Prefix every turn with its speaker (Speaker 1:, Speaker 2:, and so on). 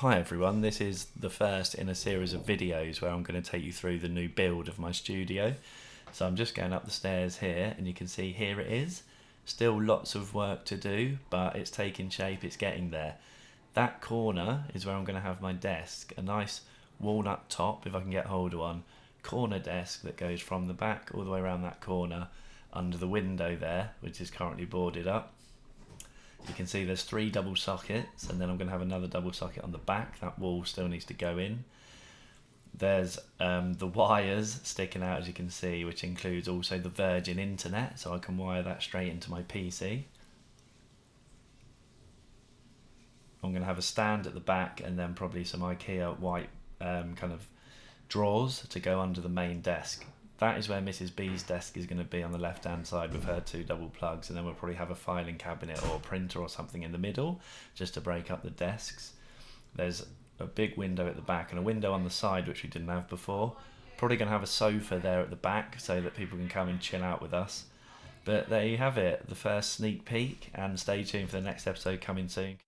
Speaker 1: Hi everyone, this is the first in a series of videos where I'm going to take you through the new build of my studio. So I'm just going up the stairs here and you can see here it is. Still lots of work to do, but it's taking shape, it's getting there. That corner is where I'm going to have my desk, a nice walnut top, if I can get hold of one, corner desk that goes from the back all the way around that corner under the window there, which is currently boarded up. You can see there's 3 double sockets, and then I'm going to have another double socket on the back. That wall still needs to go in. There's the wires sticking out, as you can see, which includes also the Virgin Internet, so I can wire that straight into my PC. I'm going to have a stand at the back and then probably some IKEA white kind of drawers to go under the main desk. That is where Mrs. B's desk is going to be, on the left hand side with her 2 double plugs, and then we'll probably have a filing cabinet or a printer or something in the middle just to break up the desks. There's a big window at the back and a window on the side which we didn't have before. Probably going to have a sofa there at the back so that people can come and chill out with us. But there you have it, the first sneak peek, and stay tuned for the next episode coming soon.